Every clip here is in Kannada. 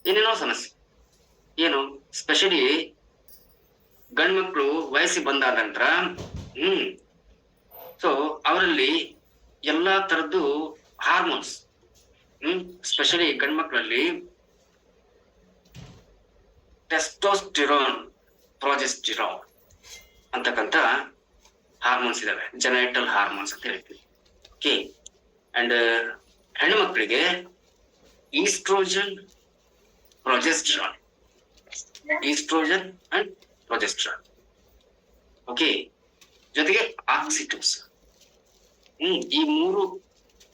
ಏನೇನೋ ಸಮಸ್ಯೆ. ಏನು ಸ್ಪೆಷಲಿ ಗಂಡ್ಮಕ್ಳು ವಯಸ್ಸಿಗೆ ಬಂದಾದ ನಂತರ ಸೊ ಅವರಲ್ಲಿ ಎಲ್ಲಾ ತರದ್ದು ಹಾರ್ಮೋನ್ಸ್, ಸ್ಪೆಷಲಿ ಗಂಡ್ಮಕ್ಳಲ್ಲಿ ಟೆಸ್ಟೋಸ್ಟಿರೋನ್, ಪ್ರೊಜೆಸ್ಟಿರಾನ್ ಅಂತಕ್ಕಂಥ ಹಾರ್ಮೋನ್ಸ್ ಇದಾವೆ, ಜೆನೆಟಲ್ ಹಾರ್ಮೋನ್ಸ್ ಅಂತ ಹೇಳ್ತೀವಿ. ಓಕೆ. ಅಂಡ್ ಹೆಣ್ಮಕ್ಳಿಗೆ oestrogen, progesterone, oestrogen and progesterone. Okay. ಜೊತೆಗೆ ಆಕ್ಸಿಟೋಸಿನ್. ಈ ಮೂರು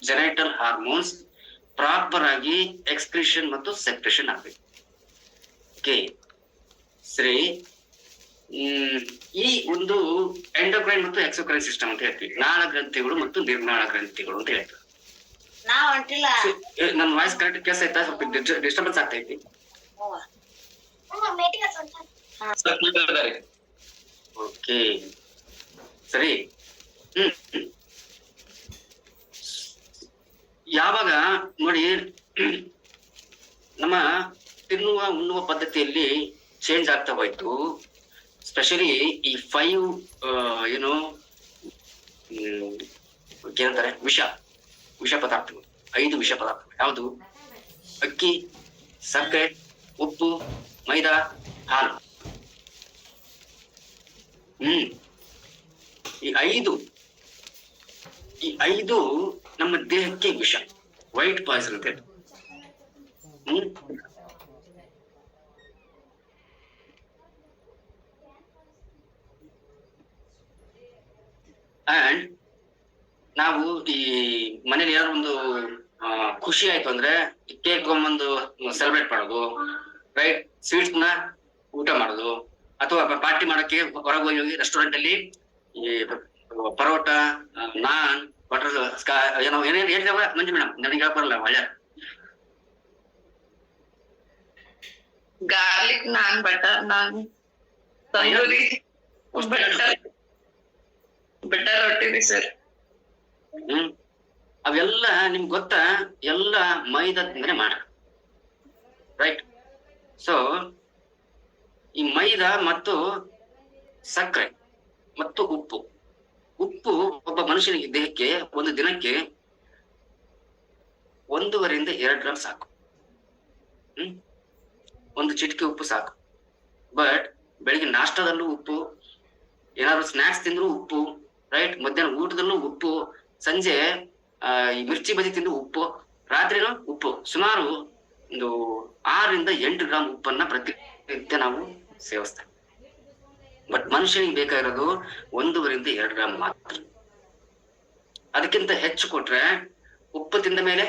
ಜೆನೆಟಲ್ ಹಾರ್ಮೋನ್ಸ್ ಪ್ರಾಪರ್ ಆಗಿ ಎಕ್ಸ್ಕ್ರಿಷನ್ ಮತ್ತು ಸೆಕ್ರೆಷನ್ ಆಗಬೇಕು. ಓಕೆ. ಸರಿ. ಈ ಒಂದು ಎಂಡೋಕ್ರೈನ್ ಮತ್ತು ಎಕ್ಸೋಕ್ರೈನ್ ಸಿಸ್ಟಮ್ ಅಂತ ಹೇಳ್ತೀವಿ. ನಾಳ ಗ್ರಂಥಿಗಳು ಮತ್ತು ನಿರ್ನಾಳ ಗ್ರಂಥಿಗಳು ಅಂತ ಹೇಳ್ತೀವಿ. ನನ್ನ ವಾಯ್ಸ್ ಕರೆಕ್ಟ್ ಕೇಳಿಸ್ ಆಯ್ತಾ? ಸ್ವಲ್ಪ ಡಿಸ್ಟರ್ಬೆನ್ಸ್ ಆಗ್ತೈತಿ. ಓಕೆ ಸರಿ. ಯಾವಾಗ ನೋಡಿ ನಮ್ಮ ತಿನ್ನುವ ಉಣ್ಣುವ ಪದ್ಧತಿಯಲ್ಲಿ ಚೇಂಜ್ ಆಗ್ತಾ ಹೋಯ್ತು. ಸ್ಪೆಷಲಿ ಈ 5 ಏನು ಏನಂತಾರೆ ವಿಷ ಪದಾರ್ಥಗಳು, 5 ವಿಷ ಪದಾರ್ಥಗಳು. ಯಾವುದು? ಅಕ್ಕಿ, ಸಕ್ಕರೆ, ಉಪ್ಪು, ಮೈದಾ, ಹಾಲು. ಈ ಐದು ನಮ್ಮ ದೇಹಕ್ಕೆ ವಿಷ, ವೈಟ್ ಪಾಯ್ಸನ್ ಅಂತ ಹೇಳಿ. ಅಂಡ್ ನಾವು ಈ ಮನೇಲಿ ಏನಾದ್ರು ಒಂದು ಖುಷಿ ಆಯ್ತು ಅಂದ್ರೆ ಕೇಕ್ ತಗೊಂಬಂದು ಸೆಲೆಬ್ರೇಟ್ ಮಾಡೋದು, ರೈಟ್? ಸ್ವೀಟ್ಸ್ ನ ಊಟ ಮಾಡೋದು, ಅಥವಾ ಪಾರ್ಟಿ ಮಾಡೋಕೆ ಹೊರಗೆ ಹೋಗಿ ರೆಸ್ಟೋರೆಂಟ್ ಅಲ್ಲಿ ಈ ಪರೋಟ, ನಾನ್, ಬಟರ್ ಏನೋ ಏನೇನು ಹೇಳಿದವ ಮಂಜು ಮೇಡಮ್, ನನಗೆ ಹೇಳಕ್ ಬರಲ್ಲ. ಒಳ್ಳೆ ಗಾರ್ಲಿಕ್ ನಾನ್, ಬಟರ್ ನಾನ್, ತಂದೂರಿ, ಬಟರ್ ರೊಟ್ಟಿ ಸರ್. ಅವೆಲ್ಲ ನಿಮ್ಗೆ ಗೊತ್ತಾ? ಎಲ್ಲ ಮೈದಾದಿಂದನೇ ಮಾಡ, ರೈಟ್? ಸೊ ಈ ಮೈದಾ ಮತ್ತು ಸಕ್ಕರೆ ಮತ್ತು ಉಪ್ಪು ಒಬ್ಬ ಮನುಷ್ಯನಿಗೆ ದೇಹಕ್ಕೆ ಒಂದು ದಿನಕ್ಕೆ 1.5 2 ಗ್ರಾಮ್ ಸಾಕು. ಒಂದು ಚಿಟಿಕೆ ಉಪ್ಪು ಸಾಕು. ಬಟ್ ಬೆಳಿಗ್ಗೆ ನಾಷ್ಟದಲ್ಲೂ ಉಪ್ಪು, ಏನಾದ್ರು ಸ್ನಾಕ್ಸ್ ತಿಂದ್ರು ಉಪ್ಪು, ರೈಟ್? ಮಧ್ಯಾಹ್ನ ಊಟದಲ್ಲೂ ಉಪ್ಪು, ಸಂಜೆ ಈ ಮಿರ್ಚಿ ಬಜಿ ತಿಂದು ಉಪ್ಪು, ರಾತ್ರಿನೂ ಉಪ್ಪು. ಸುಮಾರು ಒಂದು 6 ರಿಂದ 8 ಗ್ರಾಮ್ ಉಪ್ಪನ್ನ ಪ್ರತಿನಿತ್ಯ ನಾವು ಸೇವಿಸ್ತೇವೆ. ಬಟ್ ಮನುಷ್ಯನಿಗೆ ಬೇಕಾಗಿರೋದು 1.5 ರಿಂದ 2 ಗ್ರಾಮ್ ಮಾತ್ರ. ಅದಕ್ಕಿಂತ ಹೆಚ್ಚು ಕೊಟ್ರೆ ಉಪ್ಪು ತಿಂದ ಮೇಲೆ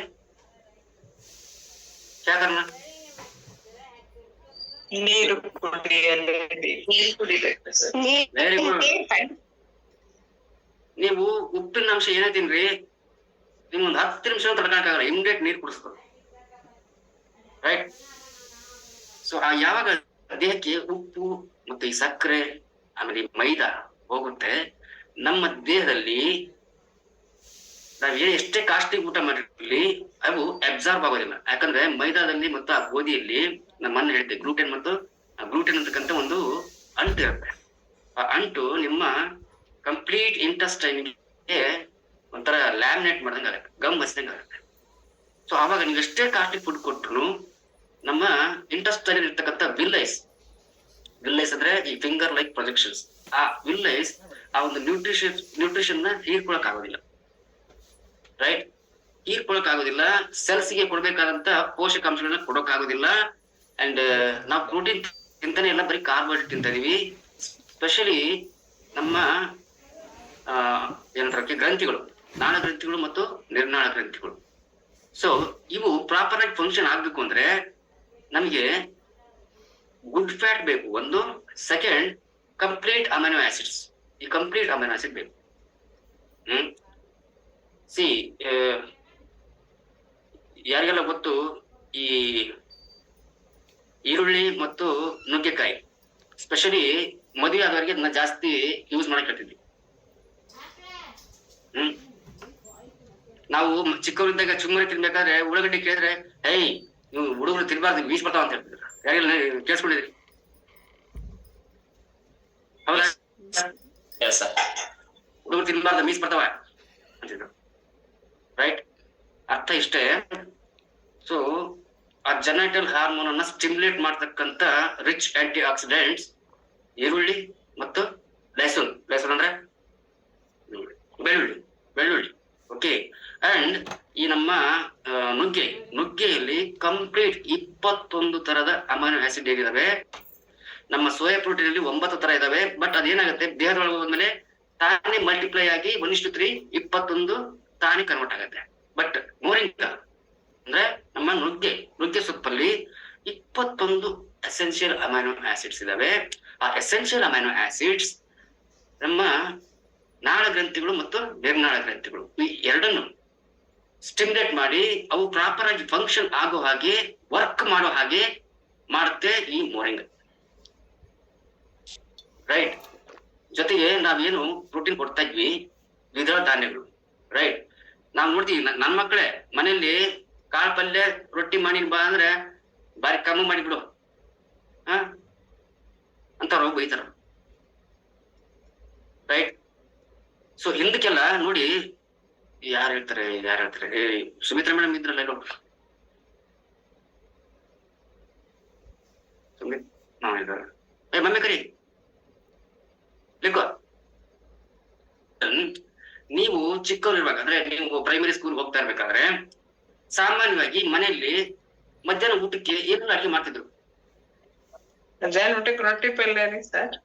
ಯಾಕನ್ನ ನೀರು ಕುಡಿಬೇಕು ಸರ್. Very good. ನೀವು ಉಪ್ಪಿನ ಅಂಶ ಏನೇ ತಿನ್ರಿ, ನಿಮ್ಗೊಂದು 10 ನಿಮಿಷ ತಡ್ಕೊಳಕ್ಕಾಗಲ್ಲ, ಇಮಿಡಿಯೇಟ್ ನೀರು ಕುಡಿಸ್ಬೇಕು, ರೈಟ್? ಸೊ ಯಾವಾಗ ದೇಹಕ್ಕೆ ಉಪ್ಪು ಮತ್ತು ಈ ಸಕ್ಕರೆ ಆಮೇಲೆ ಮೈದಾ ಹೋಗುತ್ತೆ, ನಮ್ಮ ದೇಹದಲ್ಲಿ ನಾವ್ ಎಷ್ಟೇ ಕಾಸ್ಟ್ಲಿ ಊಟ ಮಾಡಿರ್ಲಿ ಅವು ಅಬ್ಸಾರ್ಬ್ ಆಗೋದಿಲ್ಲ. ಯಾಕಂದ್ರೆ ಮೈದಾದಲ್ಲಿ ಮತ್ತು ಆ ಗೋಧಿಯಲ್ಲಿ ನಮ್ಮನ್ನ ಹೇಳಿದ್ದೆ ಗ್ಲೂಟೆನ್ ಮತ್ತು ಗ್ಲೂಟೆನ್ ಅಂತಕ್ಕಂಥ ಒಂದು ಅಂಟು ಇರುತ್ತೆ. ಆ ಅಂಟು ನಿಮ್ಮ ಕಂಪ್ಲೀಟ್ ಇಂಟೆಸ್ಟೈನ್ಗೆ ಒಂಥರ ಲ್ಯಾಮಿನೇಟ್ ಮಾಡ್ದಂಗೆ ಆಗುತ್ತೆ, ಗಮ್ ಹಚ್ಚಿದಂಗೆ ಆಗುತ್ತೆ. ಸೊ ಆವಾಗ ನೀವು ಎಷ್ಟೇ ಕಾಸ್ಟ್ಲಿ ಫುಡ್ ಕೊಟ್ರು ನಮ್ಮ ಇಂಟೆಸ್ಟೈನ್ ಇರ್ತಕ್ಕಂಥ ವಿಲ್ಲೈಸ್ ಅಂದ್ರೆ ಈ ಫಿಂಗರ್ ಲೈಕ್ ಪ್ರೊಜೆಕ್ಷನ್ಸ್, ಆ ವಿಲ್ಲೈಸ್ ಆ ಒಂದು ನ್ಯೂಟ್ರಿಷನ್ ನ ಹೀರ್ಕೊಳಕ್ ಆಗೋದಿಲ್ಲ, ರೈಟ್? ಹೀರ್ಕೊಳಕ್ ಆಗೋದಿಲ್ಲ. ಸೆಲ್ಸ್ಗೆ ಕೊಡ್ಬೇಕಾದಂತ ಪೋಷಕಾಂಶಗಳನ್ನ ಕೊಡೋಕ್ ಆಗೋದಿಲ್ಲ. ಅಂಡ್ ನಾವು ಪ್ರೋಟೀನ್ ತಿಂತಾನೆ ಇಲ್ಲ, ಬರೀ ಕಾರ್ಬೋಹೈಡ್ರೇಟ್ ತಿಂತ ಇದೀವಿ. ಸ್ಪೆಷಲಿ ನಮ್ಮ ಏನಂತಾರೆ ಗ್ರಂಥಿಗಳು, ನಾಳ ಗ್ರಂಥಿಗಳು ಮತ್ತು ನಿರ್ನಾಳ ಗ್ರಂಥಿಗಳು. ಸೊ ಇವು ಪ್ರಾಪರ್ ಆಗಿ ಫಂಕ್ಷನ್ ಆಗ್ಬೇಕು ಅಂದ್ರೆ ನಮಗೆ ಗುಡ್ ಫ್ಯಾಟ್ ಬೇಕು ಒಂದು, ಸೆಕೆಂಡ್ ಕಂಪ್ಲೀಟ್ ಅಮೈನೋ ಆಸಿಡ್ಸ್. ಈ ಕಂಪ್ಲೀಟ್ ಅಮೈನೋ ಆಸಿಡ್ ಬೇಕು. ಸಿ ಯಾರಿಗೆಲ್ಲ ಗೊತ್ತು, ಈ ಈರುಳ್ಳಿ ಮತ್ತು ನುಗ್ಗೆಕಾಯಿ ಸ್ಪೆಷಲಿ ಮದುವೆ ಆದವರಿಗೆ ಅದನ್ನ ಜಾಸ್ತಿ ಯೂಸ್ ಮಾಡಕ್ ಹೇಳ್ತಿದ್ವಿ. ನಾವು ಚಿಕ್ಕವರಿದ್ದಾಗ ಚುಮ್ಮರಿ ತಿನ್ಬೇಕಾದ್ರೆ ಉಳ್ಳಾಗಡ್ಡಿ ಕೇಳಿದ್ರೆ, ನೀವು ಹುಡುಗರು ತಿನ್ಬಾರ್ದು ಮೀಸ್ ಬರ್ತಾವ ಅಂತ ಹೇಳ್ತಿದ್ರು, ಯಾರಿಲ್ಲ ಕೇಳಿಸ್ಕೊಂಡಿದ್ರಿ? ಹೌದಾ? ಹುಡುಗರು ತಿನ್ಬಾರ್ದು ಮೀಸ್ ಬರ್ತಾವ ಅಂತಿದ್ರು, ರೈಟ್? ಅರ್ಥ ಇಷ್ಟೇ. ಸೊ ಆ ಜೆನೆಟಲ್ ಹಾರ್ಮೋನ್ ಅನ್ನ ಸ್ಟಿಮ್ಯುಲೇಟ್ ಮಾಡ್ತಕ್ಕಂತ ರಿಚ್ ಆಂಟಿ ಆಕ್ಸಿಡೆಂಟ್ಸ್ ಈರುಳ್ಳಿ ಮತ್ತು ಲೈಸೋನ್. ಲೈಸೋನ್ ಅಂದ್ರೆ ಬೆಳ್ಳುಳ್ಳಿ. ಓಕೆ. ಅಂಡ್ ಈ ನಮ್ಮ ನುಗ್ಗೆಯಲ್ಲಿ ಕಂಪ್ಲೀಟ್ 21 ತರದ ಅಮೈನೋ ಆಸಿಡ್ ಏನಿದಾವೆ. ನಮ್ಮ ಸೋಯಾ ಪ್ರೋಟೀನ್ ಅಲ್ಲಿ 9 ತರ ಇದಾವೆ. ಬಟ್ ಅದೇನಾಗುತ್ತೆ, ದೇಹದೊಳಗೆ ಹೋದ್ಮೇಲೆ ತಾನೇ ಮಲ್ಟಿಪ್ಲೈ ಆಗಿ 1:3 21 ತಾನೇ ಕನ್ವರ್ಟ್ ಆಗುತ್ತೆ. ಬಟ್ ಮೋರಿಂಗಾ ಅಂದ್ರೆ ನಮ್ಮ ನುಗ್ಗೆ ಸೊಪ್ಪಲ್ಲಿ 21 ಎಸೆನ್ಷಿಯಲ್ ಅಮೈನೋ ಆಸಿಡ್ಸ್ ಇದಾವೆ. ಆ ಎಸೆನ್ಷಿಯಲ್ ಅಮೈನೋ ಆಸಿಡ್ಸ್ ನಮ್ಮ ನಾಳ ಗ್ರಂಥಿಗಳು ಮತ್ತು ಬೆರ್ನಾಳ ಗ್ರಂಥಿಗಳು ಈ ಎರಡನ್ನು ಸ್ಟಿಮ್ಯುಲೇಟ್ ಮಾಡಿ ಅವು ಪ್ರಾಪರ್ ಆಗಿ ಫಂಕ್ಷನ್ ಆಗೋ ಹಾಗೆ, ವರ್ಕ್ ಮಾಡೋ ಹಾಗೆ ಮಾಡುತ್ತೆ ಈ ಮೋರಿಂಗ, ರೈಟ್? ಜೊತೆಗೆ ನಾವೇನು ಪ್ರೋಟೀನ್ ಕೊಡ್ತಾ ಇದ್ವಿ, ದ್ವಿದಳ ಧಾನ್ಯಗಳು, ರೈಟ್? ನಾವ್ ನೋಡ್ತೀವಿ, ನನ್ನ ಮಕ್ಕಳೇ ಮನೆಯಲ್ಲಿ ಕಾಳು ಪಲ್ಯ ರೊಟ್ಟಿ ಮಾಡಿ ಬಾ ಅಂದ್ರೆ ಬಾರಿ ಕಮ್ಮಿ ಮಾಡಿಬಿಡು ಅಂತಾರ, ಬೈತಾರ, ರೈಟ್? ಸೊ ಹಿಂದಕ್ಕೆಲ್ಲ ನೋಡಿ ಯಾರು ಹೇಳ್ತಾರೆ, ಸುಮಿತ್ರಾ ಮೇಡಮ್ ಇದ್ರಲ್ಲ, ಎಲ್ಲೋ ಮಮ್ಮಿ ಕರಿ ಲಿಕ್ಕೋ. ನೀವು ಚಿಕ್ಕವರಿರುವಾಗ, ಅಂದ್ರೆ ನೀವು ಪ್ರೈಮರಿ ಸ್ಕೂಲ್ ಹೋಗ್ತಾ ಇರ್ಬೇಕಾದ್ರೆ ಸಾಮಾನ್ಯವಾಗಿ ಮನೆಯಲ್ಲಿ ಮಧ್ಯಾಹ್ನ ಊಟಕ್ಕೆ ಏನು ಅಡುಗೆ ಮಾಡ್ತಿದ್ರು? ಮಧ್ಯಾಹ್ನ ಊಟಕ್ಕೆ ರೊಟ್ಟಿ ಪಲ್ಯ ರೀ ಸರ್.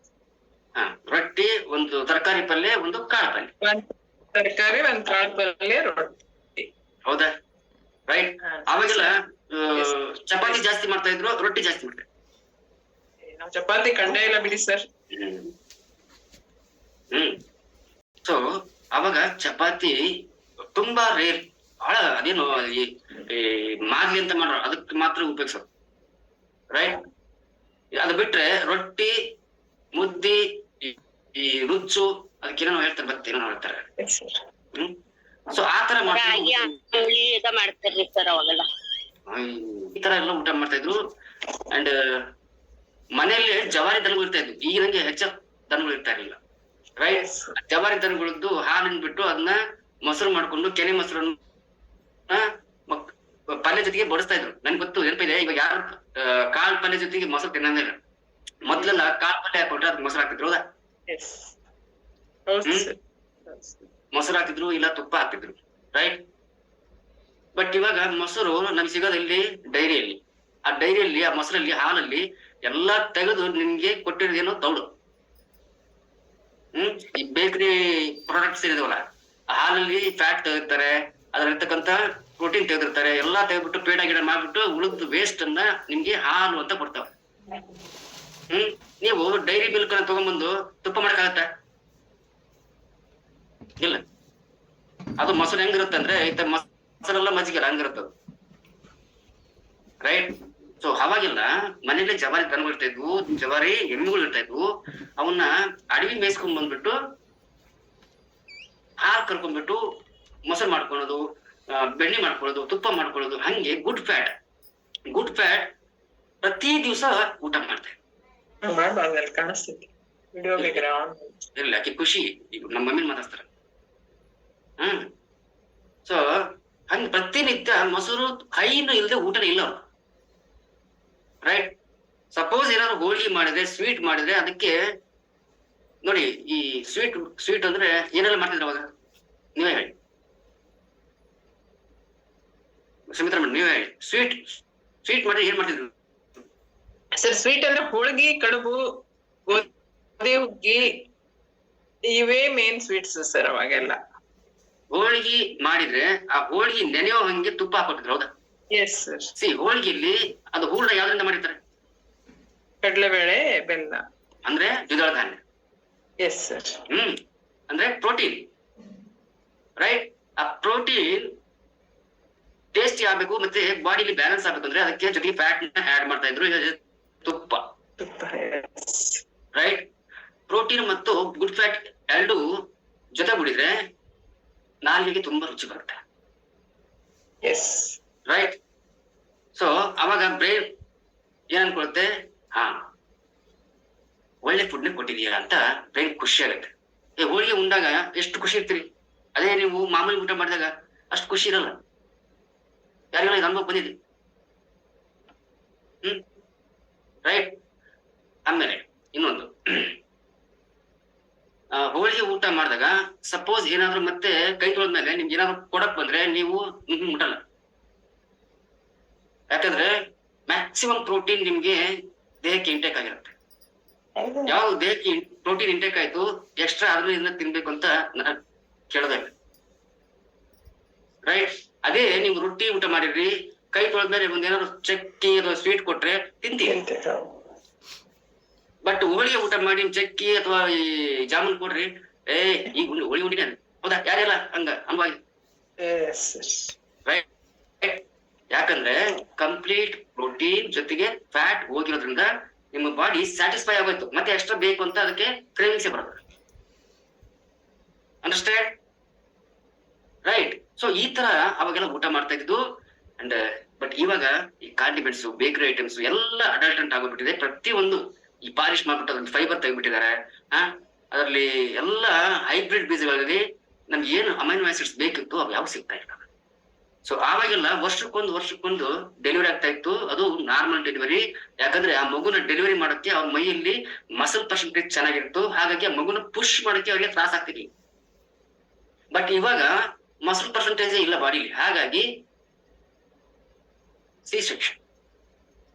ರೊಟ್ಟಿ, ಒಂದು ತರಕಾರಿ ಪಲ್ಯ, ಒಂದು ಕಾಳು ಪಲ್ಯ. ತರಕಾರಿ, ಒಂದು ಕಾಳು ಪಲ್ಯ, ರೊಟ್ಟಿ. ಹೌದಾ? ರೈಟ್. ಅವಾಗೆಲ್ಲ ಚಪಾತಿ ಜಾಸ್ತಿ ಮಾಡ್ತಾ ಇದ್ರು, ರೊಟ್ಟಿ ಜಾಸ್ತಿ ಮಾಡ್ತಾ ಇದ್ರು? ನಾವು ಚಪಾತಿ ಕಂಡೇ ಇಲ್ಲ ಬಿಡಿ ಸರ್. ಸೊ ಅವಾಗ ಚಪಾತಿ ತುಂಬಾ ರೇರ್, ಬಹಳ. ಅದೇನು ಮಾದ್ಲಿ ಅಂತ ಮಾಡ್ರ, ಅದಕ್ಕೆ ಮಾತ್ರ ಉಪಯೋಗಿಸೋದು, ರೈಟ್? ಅದು ಬಿಟ್ರೆ ರೊಟ್ಟಿ, ಮುದ್ದಿ, ಈ ರುಚ್ಚು, ಅದಕ್ಕೇನೋ ಹೇಳ್ತಾರೆ, ಏನೋ ಹೇಳ್ತಾರೆ. ಸೊ ಆತರ ಮಾಡ್ತಾರ್ರಿ ಸರ್ ಅವಾಗೆಲ್ಲ, ಈ ತರ ಎಲ್ಲ ಊಟ ಮಾಡ್ತಾ ಇದ್ರು. ಅಂಡ್ ಮನೆಯಲ್ಲಿ ಜವಾರಿ ದನಗಳು ಇರ್ತಾ ಇದ್ವು, ಈಗಿನಂಗೆ ಹೆಚ್ಚ ದನಗಳು ಇರ್ತಾ ಇರ್ಲಿಲ್ಲ, ರೈಟ್? ಜವಾರಿ ದನಗಳದ್ದು ಹಾಲನ್ನು ಬಿಟ್ಟು ಅದನ್ನ ಮೊಸರು ಮಾಡ್ಕೊಂಡು, ಕೆನೆ ಮೊಸರನ್ನು ಪಲ್ಯ ಜೊತೆಗೆ ಬಡಿಸ್ತಾ ಇದ್ರು. ನನ್ಗೆ ಗೊತ್ತು, ನೆನಪಿದೆ. ಇವಾಗ ಯಾರು ಕಾಳು ಪಲ್ಯ ಜೊತೆಗೆ ಮೊಸರು ತಿನ್ನೋದಿಲ್ಲ. ಮೊದ್ಲೆಲ್ಲ ಕಾಳು ಪಲ್ಯ ಹಾಕೊಂಡ್ರೆ ಅದಕ್ಕೆ ಮೊಸರು ಹಾಕ್ತಿದ್ರು, ಹೌದಾ? ಮೊಸರು ಹಾಕಿದ್ರು, ಇಲ್ಲ ತುಪ್ಪ ಹಾಕ್ತಿದ್ರು, ರೈಟ್? ಬಟ್ ಇವಾಗ ಮೊಸರು ನಮ್ಗೆ ಸಿಗೋದು ಇಲ್ಲಿ ಡೈರಿಯಲ್ಲಿ. ಆ ಡೈರಿಯಲ್ಲಿ, ಆ ಮೊಸರಲ್ಲಿ, ಹಾಲಲ್ಲಿ ಎಲ್ಲಾ ತೆಗೆದು ನಿಮ್ಗೆ ಕೊಟ್ಟಿರೋದೇನೋ ತೌಡು. ಈ ಬೇಕರಿ ಪ್ರಾಡಕ್ಟ್ಸ್ ಏನಿದಾವಲ್ಲ, ಹಾಲಲ್ಲಿ ಫ್ಯಾಟ್ ತೆಗಿರ್ತಾರೆ, ಅದ್ರಲ್ಲಿರ್ತಕ್ಕಂಥ ಪ್ರೋಟೀನ್ ತೆಗೆದಿರ್ತಾರೆ, ಎಲ್ಲಾ ತೆಗೆದ್ಬಿಟ್ಟು ಪೇಡ ಗಿಡ ಮಾಡ್ಬಿಟ್ಟು ಉಳಿದ ವೇಸ್ಟ್ ಅನ್ನ ನಿಮ್ಗೆ ಹಾಲು ಅಂತ ಕೊಡ್ತಾವ. ನೀವು ಡೈರಿ ಮಿಲ್ಕ್ ಅನ್ನ ತಗೊಂಡ್ಬಂದು ತುಪ್ಪ ಮಾಡಕ್ಕಾಗತ್ತ? ಇಲ್ಲ. ಅದು ಮೊಸರು ಹೆಂಗಿರುತ್ತೆ ಅಂದ್ರೆ, ಮೊಸರೆಲ್ಲ ಮಜ್ಜಿಗೆಲ್ಲ ಹಂಗಿರುತ್ತದು, ರೈಟ್? ಸೊ ಅವಾಗೆಲ್ಲ ಮನೇಲಿ ಜವಾರಿ ದನಗಳು ಇರ್ತಾ ಇದ್ವು, ಜವಾರಿ ಎಮ್ಮೆಗಳು ಇರ್ತಾ ಇದ್ವು. ಅವನ್ನ ಅಡವಿ ಮೇಯಿಸ್ಕೊಂಡ್ ಬಂದ್ಬಿಟ್ಟು ಹಾಲು ಕರ್ಕೊಂಡ್ಬಿಟ್ಟು ಮೊಸರು ಮಾಡ್ಕೊಳ್ಳೋದು, ಬೆಣ್ಣೆ ಮಾಡ್ಕೊಳ್ಳೋದು, ತುಪ್ಪ ಮಾಡ್ಕೊಳ್ಳೋದು, ಹಂಗೆ ಗುಡ್ ಫ್ಯಾಟ್ ಪ್ರತಿ ದಿವಸ ಊಟ ಮಾಡ್ತಾರೆ. ಕಾಣಿಸ್ತೈತಿ ಇಲ್ಲ, ಆಕೆ ಖುಷಿ. ಈಗ ನಮ್ಮ ಮಮ್ಮಿನ ಮಾತಾಡ್ತಾರ. ಸೊ ಹಂಗ ಪ್ರತಿನಿತ್ಯ ಮೊಸರು ಹೈನು ಇಲ್ಲದೆ ಊಟನೇ ಇಲ್ಲ ಅವ್ರು, ರೈಟ್? ಸಪೋಸ್ ಏನಾದ್ರು ಹೋಳಿಗೆ ಮಾಡಿದ್ರೆ, ಸ್ವೀಟ್ ಮಾಡಿದ್ರೆ, ಅದಕ್ಕೆ ನೋಡಿ, ಈ ಸ್ವೀಟ್ ಅಂದ್ರೆ ಏನೆಲ್ಲ ಮಾಡ್ತಿದ್ರು ಅವಾಗ? ನೀವೇ ಹೇಳಿ ಸುಮಿತ್ರಾ ಮೇಡಮ್, ನೀವೇ ಹೇಳಿ. ಸ್ವೀಟ್ ಮಾಡಿದ್ರೆ ಏನ್ ಮಾಡ್ತಿದ್ರು ಸರ್? ಸ್ವೀಟ್ ಅಂದ್ರೆ ಹೋಳಿಗೆ, ಕಡುಬು, ಗೋಧಿ ಹುಗ್ಗಿ, ಇವೇ ಮೇನ್ ಸ್ವೀಟ್ಸ್ ಸರ್ ಅವಾಗೆಲ್ಲ. ಹೋಳಿಗೆ ಮಾಡಿದ್ರೆ ಆ ಹೋಳಿಗೆ ನೆನೆಯೋ ಹಂಗೆ ತುಪ್ಪ ಹಾಕೊಟ್ಟಿದ್ರು, ಹೌದಾ? Yes sir. ಹೋಳಿಗೆಯಲ್ಲಿ ಅದು ಹೂರ್ಣ ಯಾವ್ದ್ರಿಂದ ಮಾಡಿರ್ತಾರೆ? ಕಡಲೆಬೇಳೆ, ಬೆಲ್ಲ, ಅಂದ್ರೆ ದ್ವಿದಳ ಧಾನ್ಯ. Yes sir. ಅಂದ್ರೆ ಪ್ರೋಟೀನ್, ರೈಟ್? ಆ ಪ್ರೋಟೀನ್ ಟೇಸ್ಟಿ ಆಗ್ಬೇಕು ಮತ್ತೆ ಬಾಡಿಲಿ ಬ್ಯಾಲೆನ್ಸ್ ಆಗ್ಬೇಕು ಅಂದ್ರೆ ಅದಕ್ಕೆ ಜೊತೆಗೆ ಫ್ಯಾಟ್ ನ ಆಡ್ ಮಾಡ್ತಾ ಇದ್ರು, ತುಪ್ಪ, ರೈಟ್? ಪ್ರೋಟೀನ್ ಮತ್ತು ಗುಡ್ ಫ್ಯಾಟ್ ಎರಡು ಜೊತೆಗೂಡಿದ್ರೆ ನಾಲಿಗೆಗೆ ತುಂಬಾ ರುಚಿ ಬರುತ್ತೆ, ರೈಟ್? ಸೊ ಸೊ ಅವಾಗ ಬ್ರೈನ್ ಏನ್ ಅನ್ಕೊಳುತ್ತೆ, ಹಾ ಒಳ್ಳೆ ಫುಡ್ ಕೊಟ್ಟಿದೀಯಾ ಅಂತ ಬ್ರೈನ್ ಖುಷಿ ಆಗುತ್ತೆ. ಹೋಳಿಗೆ ಉಂಡಾಗ ಎಷ್ಟು ಖುಷಿ ಇರ್ತೀರಿ, ಅದೇ ನೀವು ಮಾಮೂಲಿ ಊಟ ಮಾಡಿದಾಗ ಅಷ್ಟು ಖುಷಿ ಇರಲ್ಲ. ಯಾರಿಗೆಲ್ಲ ಇದು ಅನುಭವ ಬಂದಿದೆ? ರೈಟ್. ಆಮೇಲೆ ಇನ್ನೊಂದು, ಹೋಳಿಗೆ ಊಟ ಮಾಡಿದಾಗ ಸಪೋಸ್ ಏನಾದ್ರು ಮತ್ತೆ ಕೈ ತೊಳೆದ್ಮೇಲೆ ನಿಮ್ಗೆ ಏನಾದ್ರು ಕೊಡಕ್ ಬಂದ್ರೆ ನೀವು ಮುಟ್ಟಲ್ಲ. ಯಾಕಂದ್ರೆ ಮ್ಯಾಕ್ಸಿಮಮ್ ಪ್ರೋಟೀನ್ ನಿಮ್ಗೆ ದೇಹಕ್ಕೆ ಇಂಟೇಕ್ ಆಗಿರುತ್ತೆ. ಯಾವ ದೇಹಕ್ಕೆ ಪ್ರೋಟೀನ್ ಇಂಟೇಕ್ ಆಯ್ತು, ಎಕ್ಸ್ಟ್ರಾ ಅದರಿಂದ ತಿನ್ಬೇಕು ಅಂತ ಕೇಳೋದಿಲ್ಲ. ರೈಟ್. ಅದೇ ನೀವು ರೊಟ್ಟಿ ಊಟ ಮಾಡಿದ್ರಿ, ಕೈ ತೊಳೆದ್ಮೇಲೆ ಒಂದೇನಾದ್ರು ಚಕ್ಕಿ ಅಥವಾ ಸ್ವೀಟ್ ಕೊಟ್ರೆ ತಿಂತೀವಿ. ಬಟ್ ಹೋಳಿಗೆ ಊಟ ಮಾಡಿ ಚಕ್ಕಿ ಅಥವಾ ಈ ಜಾಮೂನ್ ಕೊಡ್ರಿ, ಈಗ ಹೋಳಿಗೆ ಉಂಡಿನ ಹೌದಾ, ಯಾರೆಲ್ಲ ಹಂಗ ಅನುಭವ. ರೈಟ್. ಯಾಕಂದ್ರೆ ಕಂಪ್ಲೀಟ್ ಪ್ರೋಟೀನ್ ಜೊತೆಗೆ ಫ್ಯಾಟ್ ಹೋಗಿರೋದ್ರಿಂದ ನಿಮ್ಮ ಬಾಡಿ ಸ್ಯಾಟಿಸ್ಫೈ ಆಗೋಯ್ತು, ಮತ್ತೆ ಎಕ್ಸ್ಟ್ರಾ ಬೇಕು ಅಂತ ಅದಕ್ಕೆ ಕ್ರೇವಿಂಗ್ಸ್ ಬರುತ್ತೆ. ಅಂಡರ್ಸ್ಟ್ಯಾಂಡ್? ರೈಟ್. ಸೊ ಈ ತರ ಅವಾಗೆಲ್ಲ ಊಟ ಮಾಡ್ತಾ ಇದ್ದು. ಅಂಡ್ ಬಟ್ ಇವಾಗ ಈ ಕಾಂಡಿಮೆಂಟ್ಸ್, ಬೇಕರಿ ಐಟಮ್ಸ್ ಎಲ್ಲ ಅಡಲ್ಟೆಂಟ್ ಆಗೋಗ್ಬಿಟ್ಟಿದೆ. ಪ್ರತಿಯೊಂದು ಈ ಪಾಲಿಶ್ ಮಾಡ್ಬಿಟ್ಟು ಅದ್ರಲ್ಲಿ ಫೈಬರ್ ತೆಗೆದ್ಬಿಟ್ಟಿದ್ದಾರೆ. ಅದರಲ್ಲಿ ಎಲ್ಲ ಹೈಬ್ರಿಡ್ ಬೀಜಗಳಲ್ಲಿ ನಮ್ಗೆ ಏನು ಅಮೈನೋ ಆಸಿಡ್ಸ್ ಬೇಕಿತ್ತು ಅವು ಯಾವ ಸಿಗ್ತಾ ಇಲ್ಲ. ಸೊ ಆವಾಗೆಲ್ಲ ವರ್ಷಕ್ಕೊಂದು ಡೆಲಿವರಿ ಆಗ್ತಾ ಇತ್ತು. ಅದು ನಾರ್ಮಲ್ ಡೆಲಿವರಿ. ಯಾಕಂದ್ರೆ ಆ ಮಗುನ ಡೆಲಿವರಿ ಮಾಡಕ್ಕೆ ಅವ್ರ ಮೈಯಲ್ಲಿ ಮಸಲ್ ಪರ್ಸೆಂಟೇಜ್ ಚೆನ್ನಾಗಿತ್ತು. ಹಾಗಾಗಿ ಆ ಮಗುನ ಪುಷ್ ಮಾಡಕ್ಕೆ ಅವ್ರಿಗೆ ತ್ರಾಸ ಆಗ್ತಿರ್ಲಿ. ಬಟ್ ಇವಾಗ ಮಸಲ್ ಪರ್ಸೆಂಟೇಜ್ ಇಲ್ಲ ಬಾಡಿಲಿ. ಹಾಗಾಗಿ ಸಿ ಸೆಕ್ಷನ್.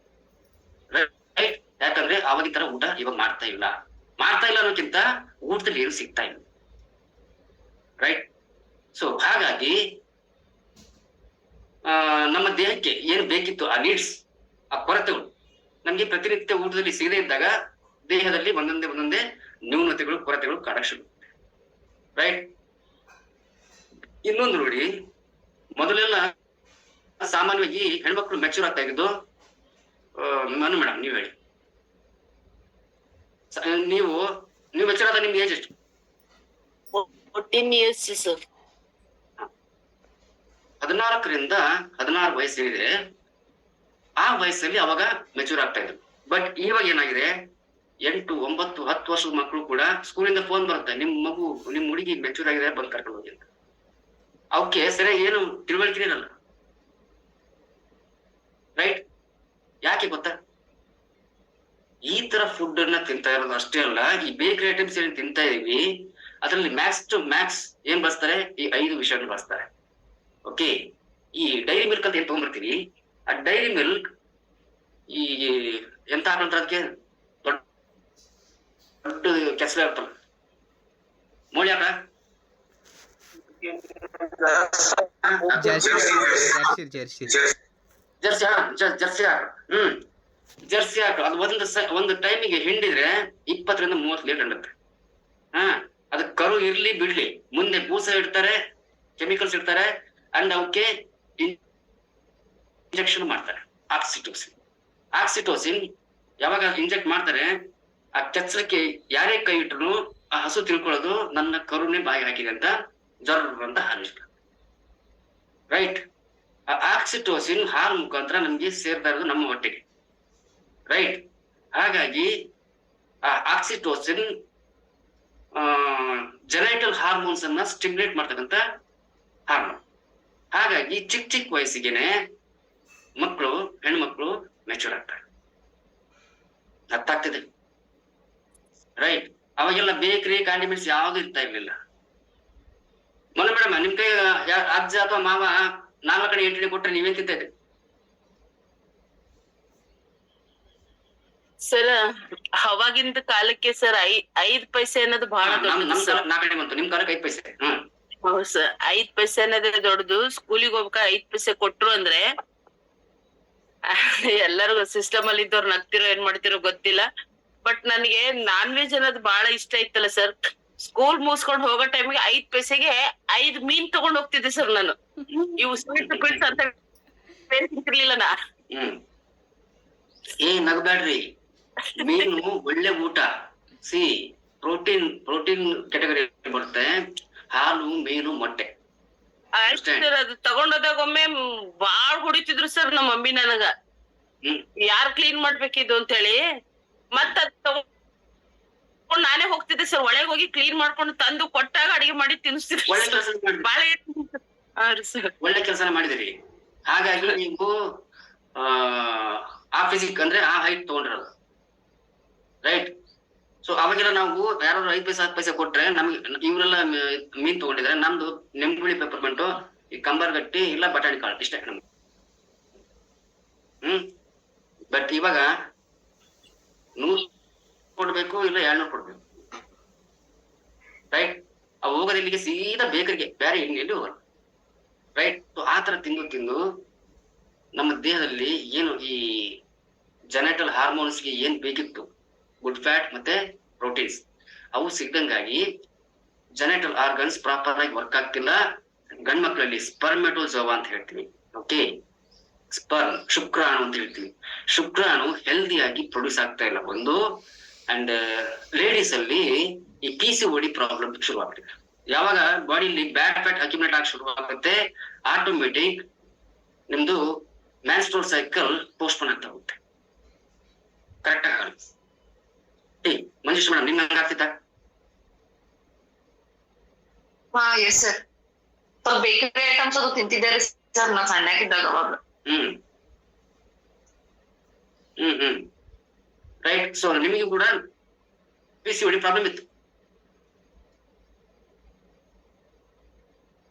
ರೈಟ್. ಯಾಕಂದ್ರೆ ಆವಾಗಿನ ತರ ಊಟ ಇವಾಗ ಮಾಡ್ತಾ ಇಲ್ಲ ಅನ್ನೋಕ್ಕಿಂತ ಊಟದಲ್ಲಿ ಏನು ಸಿಗ್ತಾ ಇಲ್ಲ. ರೈಟ್. ಸೊ ಹಾಗಾಗಿ ನಮ್ಮ ದೇಹಕ್ಕೆ ಏನು ಬೇಕಿತ್ತು, ಆ ನೀಡ್ಸ್, ಆ ಕೊರತೆಗಳು ನಮ್ಗೆ ಪ್ರತಿನಿತ್ಯ ಊಟದಲ್ಲಿ ಸಿಗದೇ ಇದ್ದಾಗ ದೇಹದಲ್ಲಿ ಒಂದೊಂದೇ ನ್ಯೂನತೆಗಳು, ಕೊರತೆಗಳು ಕಾಣಕ್ ಶುರು. ರೈಟ್. ಇನ್ನೊಂದು ನೋಡಿ, ಮೊದಲೆಲ್ಲ ಸಾಮಾನ್ಯವಾಗಿ ಹೆಣ್ಮಕ್ಳು ಮೆಚೂರ್ ಆಗ್ತಾ ಇದ್ದು. ಮೇಡಮ್ ನೀವ್ ಹೇಳಿ, ನೀವು ಮೆಚೂರ್ ಆದ ನಿಮ್ಗೆ ಏಜ್ ಎಷ್ಟು? 14 years ಸರ್. 14ರಿಂದ 16 ವಯಸ್ಸಿದೆ. ಆ ವಯಸ್ಸಲ್ಲಿ ಅವಾಗ ಮೆಚೂರ್ ಆಗ್ತಾ ಇದ್ರು. ಬಟ್ ಇವಾಗ ಏನಾಗಿದೆ, 8, 9, 10 ವರ್ಷದ ಮಕ್ಕಳು ಕೂಡ ಸ್ಕೂಲಿಂದ ಫೋನ್ ಬರುತ್ತೆ, ನಿಮ್ ಹುಡುಗಿ ಮೆಚೂರ್ ಆಗಿದೆ, ಬಂದು ಕರ್ಕೊಂಡು ಹೋಗಿ ಅಂತ. ಅವಕ್ಕೆ ಸರಿಯಾಗಿ ಏನು ತಿಳುವಳಿಕೆ ಇರಲ್ಲ. ರೈಟ್. ಯಾಕೆ ಗೊತ್ತಾ? ಈ ತರ ಫುಡ್ ಅನ್ನ ತಿಂತಾ ಇರೋದು ಅಷ್ಟೇ ಅಲ್ಲ, ಈ ಬೇಕರಿ ಐಟಮ್ಸ್ ಏನ್ ತಿಂತಾ ಇದೀವಿ ಅದ್ರಲ್ಲಿ ಮ್ಯಾಕ್ಸ್ ಟು ಮ್ಯಾಕ್ಸ್ ಏನ್ ಬಳಸ್ತಾರೆ, ಈ 5 ವಿಷಯಗಳು ಬಳಸ್ತಾರೆ. ಓಕೆ. ಈ ಡೈರಿ ಮಿಲ್ಕ್ ಅಂತ ಏನ್ ತಗೊಂಡ್ಬರ್ತೀವಿ, ಆ ಡೈರಿ ಮಿಲ್ಕ್ ಈ ಎಂತ ಹಾಕೊಂಡ್ರೆ ಅದಕ್ಕೆ ದೊಡ್ಡ ಕೆಸರು ಇರ್ತಲ್ಲ, ಮೋಳಿ ಹಾಕ ಜರ್ಸಿ ಹಾಕು. ಅದು ಒಂದು ಟೈಮಿಗೆ ಹಿಂಡಿದ್ರೆ 20ರಿಂದ 30 ಲೀಟರ್ ಅಂಡುತ್ತೆ. ಅದು ಕರು ಇರ್ಲಿ ಬಿಡ್ಲಿ, ಮುಂದೆ ಬೂಸ ಇಡ್ತಾರೆ, ಕೆಮಿಕಲ್ಸ್ ಇಡ್ತಾರೆ, ಅಂಡ್ ಅವಕ್ಕೆ ಇಂಜೆಕ್ಷನ್ ಮಾಡ್ತಾರೆ. ಆಕ್ಸಿಟೋಸಿನ್ ಯಾವಾಗ ಇಂಜೆಕ್ಟ್ ಮಾಡ್ತಾರೆ, ಆ ಕೆಚ್ಚಲಕ್ಕೆ ಯಾರೇ ಕೈ ಇಟ್ರು ಆ ಹಸು ತಿಳ್ಕೊಳ್ಳೋದು ನನ್ನ ಕರುನೇ ಬಾಯಿ ಹಾಕಿದೆ ಅಂತ ಜರ್ ಅಂತ ಹಾರಿಸ್ತಾರೆ. ರೈಟ್. ಆ ಆಕ್ಸಿಟೋಸಿನ್ ಹಾಲ್ ಮುಖಾಂತರ ನಮ್ಗೆ ಸೇರ್ತಾ ಇರೋದು ನಮ್ಮ ಹೊಟ್ಟೆಗೆ. ರೈಟ್. ಹಾಗಾಗಿ ಆ ಆಕ್ಸಿಟೋಸಿನ್ ಜೆನೈಟಲ್ ಹಾರ್ಮೋನ್ಸ್ ಅನ್ನ ಸ್ಟಿಮ್ಯುಲೇಟ್ ಮಾಡ್ತಕ್ಕಂಥ ಹಾರ್ಮೋನ್. ಹಾಗಾಗಿ ಚಿಕ್ಕ ವಯಸ್ಸಿಗೆನೆ ಹೆಣ್ಮಕ್ಳು ಮೆಚೂರ್ ಆಗ್ತಾರೆ. ಅರ್ಥ ಆಗ್ತಿದೆ? ರೈಟ್. ಅವಾಗೆಲ್ಲ ಬೇಕರಿ ಕಾಂಡಿಮೆಂಟ್ಸ್ ಯಾವ್ದು ಇರ್ತಾ ಇರ್ಲಿಲ್ಲ. ಮೊನ್ನೆ ಮೇಡಮ್ ನಿಮ್ ಕೈ ಅಜ್ಜ ಅಥವಾ ಮಾವ 4 ಕಡೆ 8 ಕೊಟ್ರೆ ನೀವೇನ್ ತಿಂತಾ ಇದ್ರಿ ಸರ್? ಅವಾಗಿಂದ ಕಾಲಕ್ಕೆ ಸರ್ 5 ಪೈಸೆ ಅನ್ನೋದು ಬಹಳ ದೊಡ್ಡದು ಸರ್. 4 ಕಡೆ ಬಂತು, ನಿಮ್ ಕಾಲಕ್ಕೆ 5 ಪೈಸೆ. ಹೌದು ಸರ್, 5 ಪೈಸೆ ಅನ್ನೋದೇ ದೊಡ್ಡದು. ಸ್ಕೂಲಿಗೆ ಹೋಗ್ಬೇಕಾ 5 ಪೈಸೆ ಕೊಟ್ರು ಅಂದ್ರೆ ಎಲ್ಲರಿಗೂ ಸಿಸ್ಟಮ್ ಅಲ್ಲಿ ಇದ್ದವ್ರು ನಗ್ತಿರೋ ಏನ್ ಮಾಡ್ತಿರೋ ಗೊತ್ತಿಲ್ಲ. ಬಟ್ ನನಗೆ ನಾನ್ ವೆಜ್ ಅನ್ನೋದು ಬಹಳ ಇಷ್ಟ ಇತ್ತಲ್ಲ ಸರ್. ಸ್ಕೂಲ್ ಮುಗಿಸ್ಕೊಂಡು ಹೋಗೋ ಟೈಮಿಗೆ 5 ಪೈಸೆಗೆ 5 ಮೀನ್ ತಗೊಂಡ್ ಹೋಗ್ತಿದ್ದೆ ಸರ್ ನಾನು. ಇವು ಸ್ವೀಟ್ ಪಿಲ್ಸ್ ಅಂತ ತಿಂತಿರ್ಲಿಲ್ಲ ನಾ. ನಗಬೇಡ್ರಿ, ಮೀನು ಒಳ್ಳೆ ಊಟ. ಪ್ರೋಟೀನ್ ಕ್ಯಾಟಗರಿ ಬರುತ್ತೆ. ಹಾಲು, ಮೀನು, ಮೊಟ್ಟೆ ಆಯ್ತು ಸರ್, ಅದು ತಗೊಂಡೋದಾಗ ಒಮ್ಮೆ ಬಾಳ್ ಹೊಡಿತಿದ್ರು ಸರ್ ನಮ್ಮ ಮಮ್ಮಿ ನನಗ, ಯಾರ್ ಕ್ಲೀನ್ ಮಾಡ್ಬೇಕಿದು ಅಂತ ಹೇಳಿ. ಮತ್ತ ಅದ್ ತಗೊಂಡ್ ನಾನೇ ಹೋಗ್ತಿದ್ದೆ ಸರ್, ಒಳಗೆ ಹೋಗಿ ಕ್ಲೀನ್ ಮಾಡ್ಕೊಂಡು ತಂದು ಕೊಟ್ಟಾಗ ಅಡಿಗೆ ಮಾಡಿ ತಿನ್ನಿಸ್ತಿದ್ರು. ಒಳ್ಳೆ ಕೆಲಸ ಬಾಳ ಸರ್, ಒಳ್ಳೆ ಕೆಲಸನ ಮಾಡಿದಿರಿ. ಹಾಗಾಗಿ ನೀವು ಆ ಫಿಸಿಕ್ ಅಂದ್ರೆ ಆ ಹೈಟ್ ತಗೊಂಡಿರೋದು, ರೈಟ್. ಸೊ ಅವಾಗೆಲ್ಲ ನಾವು ಯಾರು 5 ಪೈಸೆ 10 ಪೈಸೆ ಕೊಟ್ರೆ ನಮ್ಗೆ ಇವರೆಲ್ಲ ಮೀನ್ ತಗೊಂಡಿದ್ರೆ, ನಮ್ದು ನೆಂಬುಳಿ ಪೆಪ್ಪರ್ಮೆಂಟು, ಈ ಕಂಬರ್ಗಟ್ಟಿ ಇಲ್ಲ ಬಟಾಣಿ ಕಾಳು ಇಷ್ಟೇ ನಮ್ಗೆ. ಬಟ್ ಇವಾಗ 100 ಕೊಡ್ಬೇಕು ಇಲ್ಲ 200 ಕೊಡ್ಬೇಕು, ರೈಟ್. ಅವು ಹೋಗೋದು ಇಲ್ಲಿಗೆ ಸೀದಾ ಬೇಕರಿಗೆ, ಬೇರೆ ಎಣ್ಣೆಯಲ್ಲಿ ಹೋಗಲ್ಲ, ರೈಟ್. ಸೊ ಆ ತರ ತಿಂದು ನಮ್ಮ ದೇಹದಲ್ಲಿ ಏನು ಈ ಜೆನೆಟಲ್ ಹಾರ್ಮೋನ್ಸ್ಗೆ ಏನ್ ಬೇಕಿತ್ತು, ಗುಡ್ ಫ್ಯಾಟ್ ಮತ್ತೆ ಪ್ರೋಟೀನ್ಸ್, ಅವು ಸಿಗ್ದಂಗಾಗಿ ಜೆನೆಟಲ್ ಆರ್ಗನ್ಸ್ ಪ್ರಾಪರ್ ಆಗಿ ವರ್ಕ್ ಆಗ್ತಿಲ್ಲ. ಗಂಡ್ ಮಕ್ಕಳಲ್ಲಿ ಸ್ಪರ್ಮೆಟೋಜೋವಾ ಅಂತ ಹೇಳ್ತೀವಿ, ಓಕೆ. ಸ್ಪರ್ಮ್, ಶುಕ್ರಾಣು ಅಂತ ಹೇಳ್ತೀವಿ. ಶುಕ್ರಾಣು ಹೆಲ್ದಿಯಾಗಿ ಪ್ರೊಡ್ಯೂಸ್ ಆಗ್ತಾ ಇಲ್ಲ ಒಂದು. ಅಂಡ್ ಲೇಡೀಸ್ ಅಲ್ಲಿ ಈ PCOD ಪ್ರಾಬ್ಲಮ್ ಶುರು ಆಗ್ತಿದೆ. ಯಾವಾಗ ಬಾಡಿಲಿ ಬ್ಯಾಡ್ ಫ್ಯಾಟ್ ಅಕ್ಯುಮುಲೇಟ್ ಆಗಿ ಶುರು ಆಗುತ್ತೆ, ಆಟೋಮೆಟಿಕ್ ನಿಮ್ದು ಮ್ಯಾನ್ಸ್ಟ್ರೋಲ್ ಸೈಕಲ್ ಪೋಸ್ಟ್ಪೋನ್ ಆಗ್ತಾ ಹೋಗುತ್ತೆ, ಕರೆಕ್ಟ್ ಆಗಿ. ಮಂಜುಷ್ ಮೇಡಮ್, ನಿಮ್ಗೆ ಹಂಗಾಗ್ತಿತ್ತ? ಹಾ ಎಸ್ ಸರ್, ಸ್ವಲ್ಪ ಬೇಕರಿ ಐಟಮ್ಸ್ ಅದು ತಿಂತಿದ್ದಾರೆ ಸರ್ ನಾ ಸಣ್ಣಾಗಿದ್ದಾಗ ಅವಾಗ. ರೈಟ್. ಸೊ ನಿಮಗೆ ಕೂಡ PCOD ಪ್ರಾಬ್ಲಮ್ ಇತ್ತು,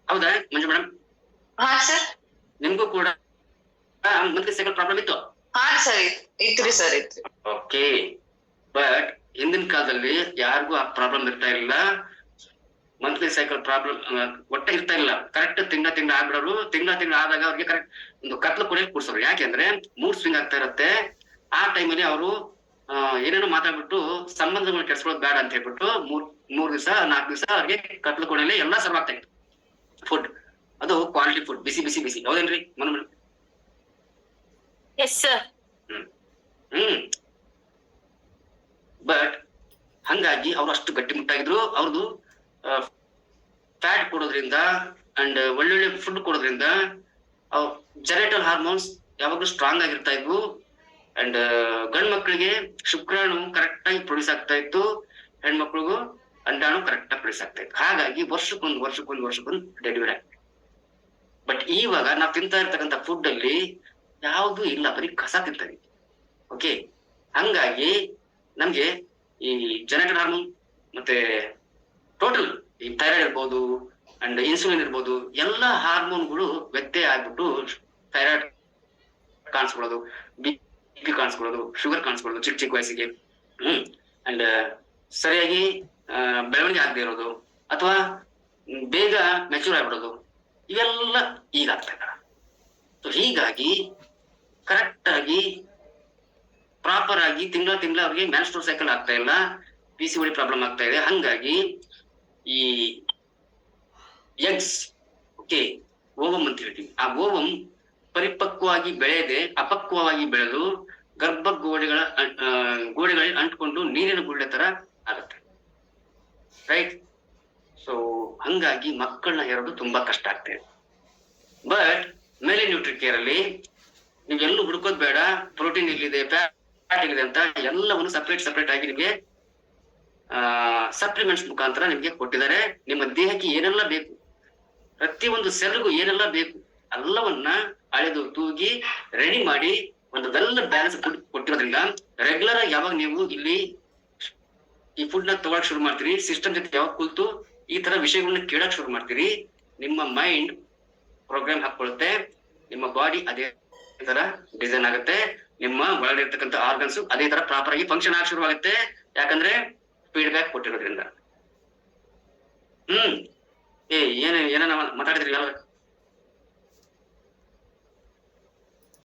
ಹೌದಾ ಮಂಜು ಮೇಡಮ್? ಹಾ ಸರ್. ನಿಮ್ಗೂ ಕೂಡ ಮಂತ್ಲಿ ಸೈಕಲ್ ಪ್ರಾಬ್ಲಮ್ ಇತ್ತು? ಹಾ ಸರ್ ಇತ್ರಿ ಸರ್, ಇತ್ರಿ. ಓಕೆ. ಬಟ್ ಹಿಂದಿನ ಕಾಲದಲ್ಲಿ ಯಾರಿಗೂ ಆ ಪ್ರಾಬ್ಲಮ್ ಇರ್ತಾ ಇಲ್ಲ, ಮಂತ್ಲಿ ಸೈಕಲ್ ಪ್ರಾಬ್ಲಮ್ ಒಟ್ಟೆ ಇರ್ತಾ ಇಲ್ಲ. ಕರೆಕ್ಟ್ ತಿಂಗಳ ಆಗ್ಬಿಡೋರು, ತಿಂಗಳ ಆದಾಗ ಅವ್ರಿಗೆ ಕರೆಕ್ಟ್ ಒಂದು ಕತ್ಲು ಕುಡಿಯಕ್ಕೆ ಕೂರ್ಸೋರು. ಯಾಕೆಂದ್ರೆ ಮೂಡ್ ಸ್ವಿಂಗ್ ಆಗ್ತಾ ಇರುತ್ತೆ. ಆ ಟೈಮಲ್ಲಿ ಅವರು ಏನೇನೋ ಮಾತಾಡ್ಬಿಟ್ಟು ಸಂಬಂಧಗಳು ಕೆಡ್ಸ್ಕೊಳ್ಳೋದು ಬೇಡ ಅಂತ ಹೇಳ್ಬಿಟ್ಟು 3 ದಿವಸ 4 ದಿವಸ ಅವ್ರಿಗೆ ಕತ್ಲು ಕೋಣೆಯಲ್ಲಿ ಎಲ್ಲಾ ಸರ್ವ್ ಆಗ್ತಾ ಇತ್ತು ಫುಡ್. ಅದು ಕ್ವಾಲಿಟಿ ಫುಡ್, ಬಿಸಿ ಬಿಸಿ ಬಿಸಿ, ಹೌದೇನ್ರಿ Manu madam? Yes sir. But ಹಂಗಾಗಿ ಅವ್ರು ಅಷ್ಟು ಗಟ್ಟಿಮುಟ್ಟಾಗಿದ್ರು. ಅವ್ರದ್ದು ಫ್ಯಾಟ್ ಕೊಡೋದ್ರಿಂದ ಅಂಡ್ ಒಳ್ಳೊಳ್ಳೆ ಫುಡ್ ಕೊಡೋದ್ರಿಂದ ಜೆನೆಟಲ್ ಹಾರ್ಮೋನ್ಸ್ ಯಾವಾಗ್ಲೂ ಸ್ಟ್ರಾಂಗ್ ಆಗಿರ್ತಾ ಇದ್ವು. ಅಂಡ್ ಗಂಡ್ ಮಕ್ಳಿಗೆ ಶುಕ್ರಾಣು ಕರೆಕ್ಟ್ ಆಗಿ ಪ್ರೊಡ್ಯೂಸ್ ಆಗ್ತಾ ಇತ್ತು, ಹೆಣ್ಮಕ್ಳಿಗೂ ಅಂಡಾಣು ಕರೆಕ್ಟ್ ಆಗಿ ಪ್ರೊಡ್ಯೂಸ್ ಆಗ್ತಾ ಇತ್ತು. ಹಾಗಾಗಿ ವರ್ಷಕ್ಕೊಂದು ಡೆಲಿವರಿ ಆಗ್ತದೆ. ಬಟ್ ಇವಾಗ ನಾವ್ ತಿಂತಾ ಇರ್ತಕ್ಕಂಥ ಫುಡ್ ಅಲ್ಲಿ ಯಾವ್ದು ಇಲ್ಲ, ಬರೀ ಕಸ ತಿಂತಾ ಇದೀವಿ, ಓಕೆ. ಹಂಗಾಗಿ ನಮ್ಗೆ ಈ ಜೆನೆಟಲ್ ಹಾರ್ಮೋನ್ ಮತ್ತೆ ಟೋಟಲ್ ಈ ಥೈರಾಯ್ಡ್ ಇರ್ಬೋದು ಅಂಡ್ ಇನ್ಸುಲಿನ್ ಇರ್ಬೋದು, ಎಲ್ಲಾ ಹಾರ್ಮೋನ್ಗಳು ವ್ಯತ್ಯಯ ಆಗ್ಬಿಟ್ಟು ಥೈರಾಯ್ಡ್ ಕಾಣಿಸ್ಕೊಳ್ಳೋದು, BP ಕಾಣಿಸ್ಕೊಳ್ಳೋದು, ಶುಗರ್ ಕಾಣಿಸ್ಕೊಳ್ಳೋದು ಚಿಕ್ಕ ವಯಸ್ಸಿಗೆ. ಅಂಡ್ ಸರಿಯಾಗಿ ಬೆಳವಣಿಗೆ ಆಗದೆ ಇರೋದು ಅಥವಾ ಬೇಗ ಮೆಚೂರ್ ಆಗ್ಬಿಡೋದು, ಇವೆಲ್ಲ ಈಗ ಆಗ್ತಾ ಇದ್ದಾರೆ. ಸೊ ಹೀಗಾಗಿ ಕರೆಕ್ಟ್ ಆಗಿ ಪ್ರಾಪರ್ ಆಗಿ ತಿಂಗಳ ಅವ್ರಿಗೆ ಮ್ಯಾನ್ಸ್ಟ್ರೋಲ್ ಸೈಕಲ್ ಆಗ್ತಾ ಇಲ್ಲ, PCOD ಪ್ರಾಬ್ಲಮ್ ಆಗ್ತಾ ಇದೆ. ಹಂಗಾಗಿ ಈ ಎಗ್ಸ್, ಓಕೆ, ಓವಮ್ ಅಂತ ಹೇಳ್ತೀವಿ, ಆ ಓವಮ್ ಪರಿಪಕ್ವವಾಗಿ ಬೆಳೆಯದೆ ಅಪಕ್ವವಾಗಿ ಬೆಳೆದು ಗರ್ಭ ಗೋಡೆಗಳಲ್ಲಿ ಅಂಟ್ಕೊಂಡು ನೀರಿನ ಗುಳ್ಳೆ ತರ ಆಗುತ್ತೆ, ರೈಟ್. ಸೊ ಹಂಗಾಗಿ ಮಕ್ಕಳನ್ನ ಹೇರೋದು ತುಂಬಾ ಕಷ್ಟ ಆಗ್ತದೆ. ಬಟ್ ಮೇಲೆ ನ್ಯೂಟ್ರಿ ಕೇರ್ ಅಲ್ಲಿ ನೀವೆಲ್ಲೂ ಹುಡುಕೋದ್ ಬೇಡ, ಪ್ರೋಟೀನ್ ಇಲ್ಲಿದೆ, ಫ್ಯಾಟ್ ಇಲ್ಲಿದೆ ಅಂತ ಎಲ್ಲವನ್ನು ಸಪ್ರೇಟ್ ಆಗಿ ನಿಮಗೆ ಸಪ್ಲಿಮೆಂಟ್ಸ್ ಮುಖಾಂತರ ನಿಮ್ಗೆ ಕೊಟ್ಟಿದ್ದಾರೆ. ನಿಮ್ಮ ದೇಹಕ್ಕೆ ಏನೆಲ್ಲ ಬೇಕು, ಪ್ರತಿಯೊಂದು ಸೆಲ್ಗೂ ಏನೆಲ್ಲ ಬೇಕು ಎಲ್ಲವನ್ನ ಅಳೆದು ತೂಗಿ ರೆಡಿ ಮಾಡಿ ಒಂದು ವೆಲ್ ಬ್ಯಾಲೆನ್ಸ್ ಫುಡ್ ಕೊಟ್ಟಿರೋದ್ರಿಂದ ರೆಗ್ಯುಲರ್ ಆಗಿ ಯಾವಾಗ ನೀವು ಇಲ್ಲಿ ಈ ಫುಡ್ ನ ತಗೊಳಕ್ ಶುರು ಮಾಡ್ತೀರಿ, ಸಿಸ್ಟಮ್ ಜೊತೆ ಯಾವಾಗ ಕೂತು ಈ ತರ ವಿಷಯಗಳನ್ನ ಕೇಳಕ್ ಶುರು ಮಾಡ್ತೀರಿ, ನಿಮ್ಮ ಮೈಂಡ್ ಪ್ರೋಗ್ರಾಮ್ ಹಾಕೊಳ್ಳುತ್ತೆ, ನಿಮ್ಮ ಬಾಡಿ ಅದೇ ತರ ಡಿಸೈನ್ ಆಗುತ್ತೆ, ನಿಮ್ಮ ಒಳಗಡೆ ಇರ್ತಕ್ಕಂಥ ಆರ್ಗನ್ಸ್ ಅದೇ ತರ ಪ್ರಾಪರ್ ಆಗಿ ಫಂಕ್ಷನ್ ಆಗಿ ಶುರು ಆಗುತ್ತೆ. ಯಾಕಂದ್ರೆ ಫೀಡ್ಬ್ಯಾಕ್ ಕೊಟ್ಟಿರೋದ್ರಿಂದ. ಏನ ಮಾತಾಡಿದ್ರಿ?